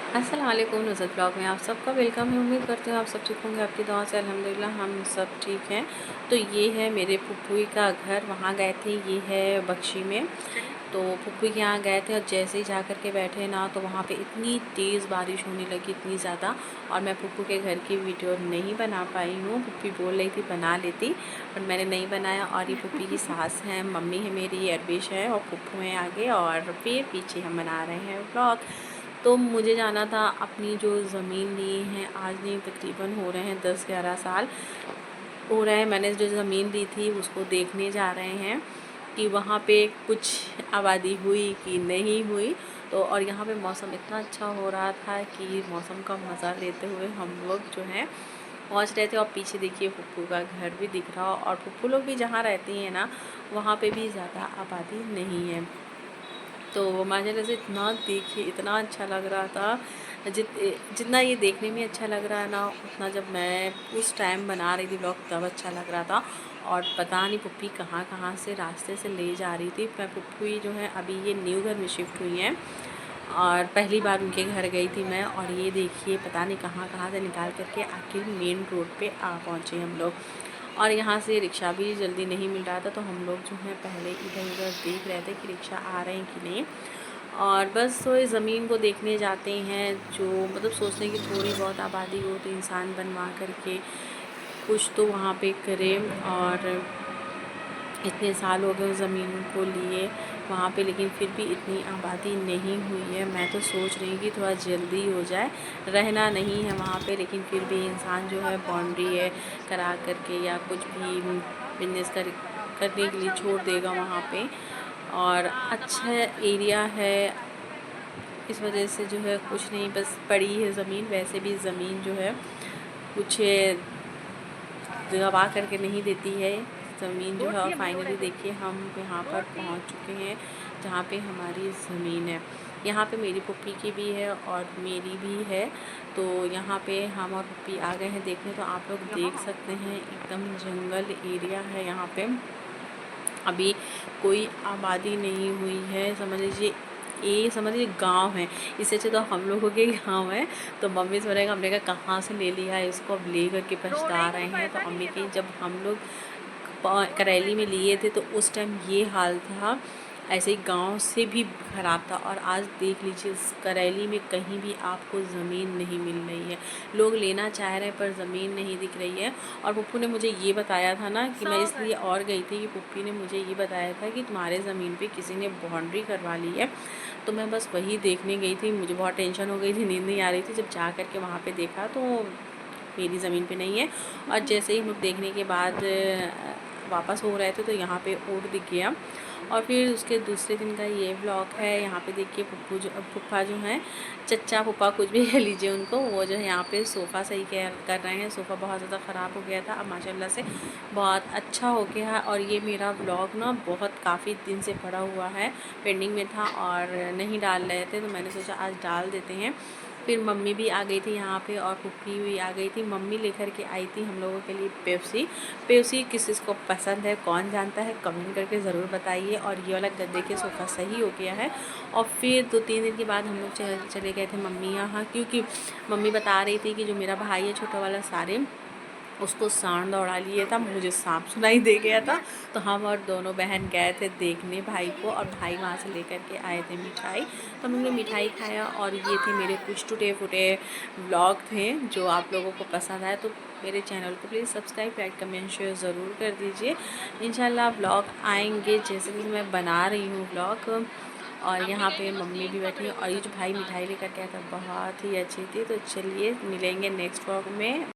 अस्सलाम वालेकुम। नुज़रत ब्लॉग में आप सबका वेलकम है। उम्मीद करती हूँ आप सब ठीक होंगे। आपकी दुआ से अल्हम्दुलिल्लाह हम सब ठीक हैं। तो ये है मेरे फुप्पू का घर, वहाँ गए थे। ये है बख्शी में। तो फुप्पू के यहाँ गए थे और जैसे ही जा कर के बैठे ना, तो वहाँ पे इतनी तेज़ बारिश होने लगी, इतनी ज़्यादा। और मैं फुप्पू के घर की वीडियो नहीं बना पाई हूँ। फुप्पी बोल रही थी बना लेती, पर मैंने नहीं बनाया। और ये फुप्पी की सास हैं, मम्मी है मेरी, अरबिश है और फुप्पू हैं आगे, और फिर पीछे हम बना रहे हैं व्लॉग। तो मुझे जाना था अपनी जो ज़मीन ली है, आज नहीं तकरीबन हो रहे हैं 10-11 साल हो रहे हैं। मैंने जो ज़मीन ली थी उसको देखने जा रहे हैं कि वहाँ पे कुछ आबादी हुई कि नहीं हुई। तो और यहाँ पे मौसम इतना अच्छा हो रहा था कि मौसम का मज़ा लेते हुए हम लोग जो है पहुँच रहे थे। और पीछे देखिए फुप्पू का घर भी दिख रहा, और फुप्पू लोग भी जहाँ रहती हैं ना, वहाँ पे भी ज़्यादा आबादी नहीं है। तो माशाल्लाह से इतना देखिए इतना अच्छा लग रहा था। जितना ये देखने में अच्छा लग रहा है ना, उतना जब मैं उस टाइम बना रही थी ब्लॉग तब अच्छा लग रहा था। और पता नहीं पुप्पी कहाँ कहाँ से रास्ते से ले जा रही थी। मैं पुप्पू ही जो है अभी ये न्यू घर में शिफ्ट हुई हैं, और पहली बार उनके घर गई थी मैं। और ये देखिए पता नहीं कहाँ कहाँ से निकाल करके आखिर मेन रोड पे आ पहुँचे हम लोग। और यहाँ से रिक्शा भी जल्दी नहीं मिल रहा था, तो हम लोग जो है पहले इधर उधर देख रहे थे कि रिक्शा आ रहे हैं कि नहीं। और बस तो इस ज़मीन को देखने जाते हैं, जो मतलब सोचते हैं कि थोड़ी बहुत आबादी हो तो इंसान बनवा करके कुछ तो वहाँ पे करे। और इतने साल हो गए उस ज़मीन को लिए वहाँ पे, लेकिन फिर भी इतनी आबादी नहीं हुई है। मैं तो सोच रही हूँ कि थोड़ा जल्दी हो जाए। रहना नहीं है वहाँ पे, लेकिन फिर भी इंसान जो है बाउंड्री है करा करके या कुछ भी बिजनेस करने के लिए छोड़ देगा वहाँ पे। और अच्छा एरिया है, इस वजह से जो है कुछ नहीं, बस पड़ी है ज़मीन। वैसे भी ज़मीन जो है कुछ दबा करके नहीं देती है ज़मीन जो है। और फाइनली देखिए हम यहाँ पर पहुँच चुके हैं जहाँ पे हमारी ज़मीन है। यहाँ पे मेरी पुप्पी की भी है और मेरी भी है। तो यहाँ पे हम और पुप्पी आ गए हैं देखने। तो आप लोग देख सकते हैं एकदम जंगल एरिया है यहाँ पे। अभी कोई आबादी नहीं हुई है, समझ लीजिए ये समझ लीजिए गाँव है। इससे अच्छे तो हम लोगों के गाँव है। तो मम्मी से बोलेगा, हमने कहा कहाँ से ले लिया है इसको, अब ले करके पछता रहे हैं। तो मम्मी की जब हम लोग करेली में लिए थे तो उस टाइम ये हाल था, ऐसे ही गांव से भी ख़राब था। और आज देख लीजिए इस करेली में कहीं भी आपको ज़मीन नहीं मिल रही है। लोग लेना चाह रहे हैं पर ज़मीन नहीं दिख रही है। और पप्पू ने मुझे ये बताया था ना कि मैं इसलिए और गई थी कि पुप्पी ने मुझे ये बताया था कि तुम्हारे ज़मीन पे किसी ने बाउंड्री करवा ली है। तो मैं बस वही देखने गई थी। मुझे बहुत टेंशन हो गई थी, नींद नहीं आ रही थी। जब जा कर के वहाँ पे देखा तो मेरी ज़मीन पे नहीं है। और जैसे ही हम लोग देखने के बाद वापस हो रहे थे तो यहाँ पे ऊँट दिख गया। और फिर उसके दूसरे दिन का ये व्लॉग है। यहाँ पे देखिए फूफा जो हैं, चच्चा फूफा कुछ भी कह लीजिए उनको, वो जो है यहाँ पे सोफ़ा सही कर रहे हैं। सोफ़ा बहुत ज़्यादा ख़राब हो गया था, अब माशाल्लाह से बहुत अच्छा हो गया है। और ये मेरा व्लॉग ना बहुत काफ़ी दिन से पड़ा हुआ है, पेंडिंग में था और नहीं डाल रहे थे, तो मैंने सोचा आज डाल देते हैं। फिर मम्मी भी आ गई थी यहाँ पे और पुप्पी भी आ गई थी। मम्मी लेकर के आई थी हम लोगों के लिए पेप्सी। पेप्सी किस को पसंद है कौन जानता है, कमेंट करके ज़रूर बताइए। और ये वाला गद्दे के सोफ़ा सही हो गया है। और फिर 2-3 दिन के बाद हम लोग चले गए थे मम्मी यहाँ, क्योंकि मम्मी बता रही थी कि जो मेरा भाई है छोटा वाला सारिम, उसको सांड दौड़ा लिए था, मुझे सांप सुनाई दे गया था। तो हम और दोनों बहन गए थे देखने भाई को, और भाई वहाँ से लेकर के आए थे मिठाई। तो हम लोग ने मिठाई खाया। और ये थे मेरे कुछ टूटे फूटे व्लॉग थे जो आप लोगों को पसंद आए तो मेरे चैनल को please subscribe, like, comment, share ज़रूर कर दीजिए। इंशाल्लाह व्लॉग आएंगे जैसे जैसे मैं बना रही हूँ व्लॉग। और यहाँ पे मम्मी भी बैठी है। और ये जो भाई मिठाई लेकर के आया था बहुत ही अच्छी थी। तो चलिए मिलेंगे नेक्स्ट व्लॉग में।